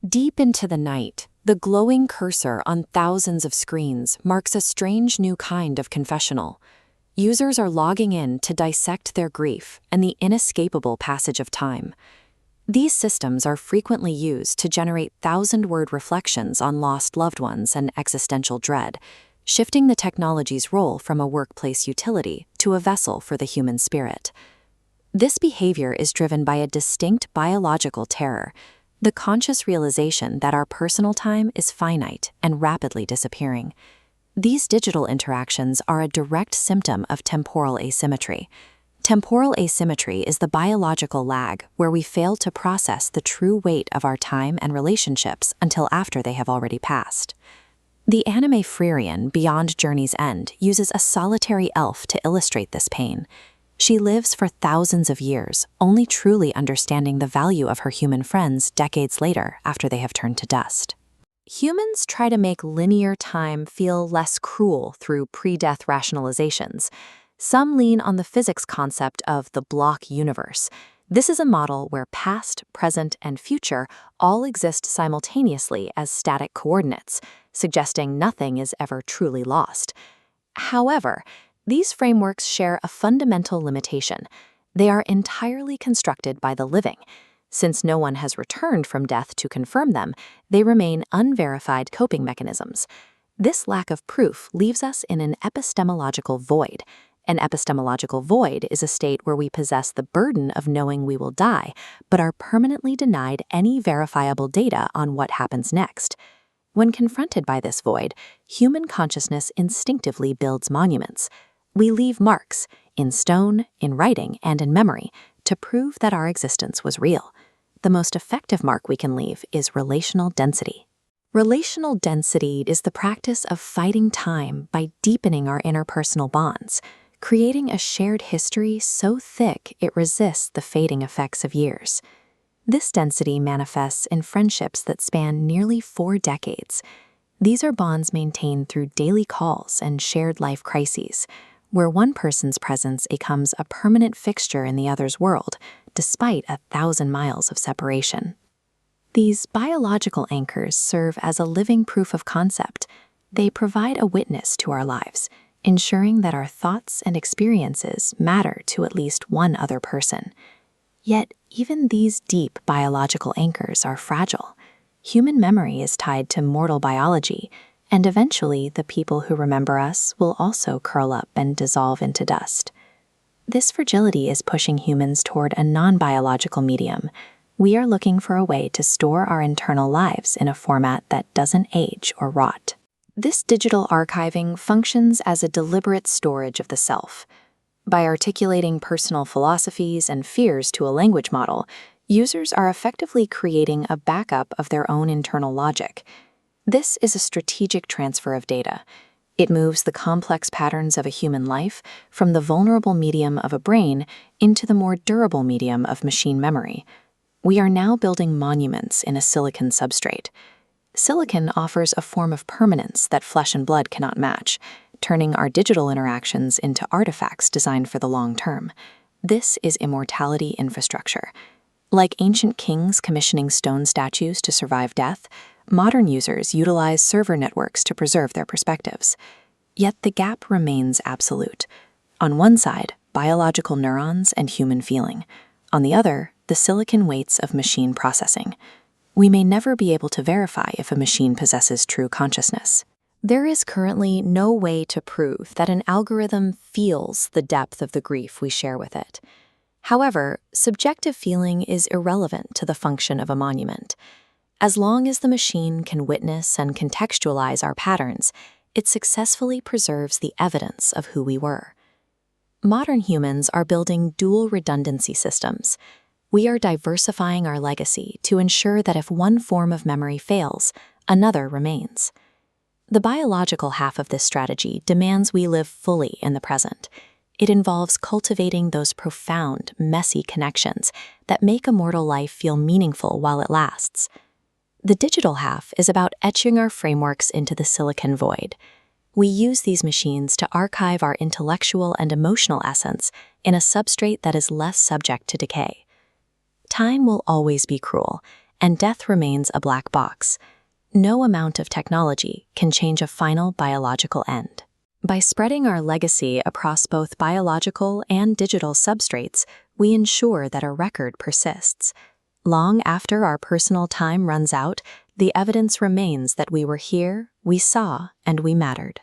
Deep into the night, the glowing cursor on thousands of screens marks a strange new kind of confessional. Users are logging in to dissect their grief and the inescapable passage of time. These systems are frequently used to generate thousand-word reflections on lost loved ones and existential dread, shifting the technology's role from a workplace utility to a vessel for the human spirit. This behavior is driven by a distinct biological terror, the conscious realization that our personal time is finite and rapidly disappearing. These digital interactions are a direct symptom of temporal asymmetry. Temporal asymmetry is the biological lag where we fail to process the true weight of our time and relationships until after they have already passed. The anime Frieren, Beyond Journey's End, uses a solitary elf to illustrate this pain. She lives for thousands of years, only truly understanding the value of her human friends decades later after they have turned to dust. Humans try to make linear time feel less cruel through pre-death rationalizations. Some lean on the physics concept of the block universe. This is a model where past, present, and future all exist simultaneously as static coordinates, suggesting nothing is ever truly lost. However, these frameworks share a fundamental limitation. They are entirely constructed by the living. Since no one has returned from death to confirm them, they remain unverified coping mechanisms. This lack of proof leaves us in an epistemological void. An epistemological void is a state where we possess the burden of knowing we will die, but are permanently denied any verifiable data on what happens next. When confronted by this void, human consciousness instinctively builds monuments. We leave marks, in stone, in writing, and in memory, to prove that our existence was real. The most effective mark we can leave is relational density. Relational density is the practice of fighting time by deepening our interpersonal bonds, creating a shared history so thick it resists the fading effects of years. This density manifests in friendships that span nearly 4 decades. These are bonds maintained through daily calls and shared life crises, where one person's presence becomes a permanent fixture in the other's world, despite 1,000 miles of separation. These biological anchors serve as a living proof of concept. They provide a witness to our lives, ensuring that our thoughts and experiences matter to at least one other person. Yet, even these deep biological anchors are fragile. Human memory is tied to mortal biology, and eventually the people who remember us will also curl up and dissolve into dust. This fragility is pushing humans toward a non-biological medium. We are looking for a way to store our internal lives in a format that doesn't age or rot. This digital archiving functions as a deliberate storage of the self. By articulating personal philosophies and fears to a language model, users are effectively creating a backup of their own internal logic. This is a strategic transfer of data. It moves the complex patterns of a human life from the vulnerable medium of a brain into the more durable medium of machine memory. We are now building monuments in a silicon substrate. Silicon offers a form of permanence that flesh and blood cannot match, turning our digital interactions into artifacts designed for the long term. This is immortality infrastructure. Like ancient kings commissioning stone statues to survive death, modern users utilize server networks to preserve their perspectives. Yet the gap remains absolute. On one side, biological neurons and human feeling. On the other, the silicon weights of machine processing. We may never be able to verify if a machine possesses true consciousness. There is currently no way to prove that an algorithm feels the depth of the grief we share with it. However, subjective feeling is irrelevant to the function of a monument. As long as the machine can witness and contextualize our patterns, it successfully preserves the evidence of who we were. Modern humans are building dual redundancy systems. We are diversifying our legacy to ensure that if one form of memory fails, another remains. The biological half of this strategy demands we live fully in the present. It involves cultivating those profound, messy connections that make a mortal life feel meaningful while it lasts. The digital half is about etching our frameworks into the silicon void. We use these machines to archive our intellectual and emotional essence in a substrate that is less subject to decay. Time will always be cruel, and death remains a black box. No amount of technology can change a final biological end. By spreading our legacy across both biological and digital substrates, we ensure that a record persists. Long after our personal time runs out, the evidence remains that we were here, we saw, and we mattered.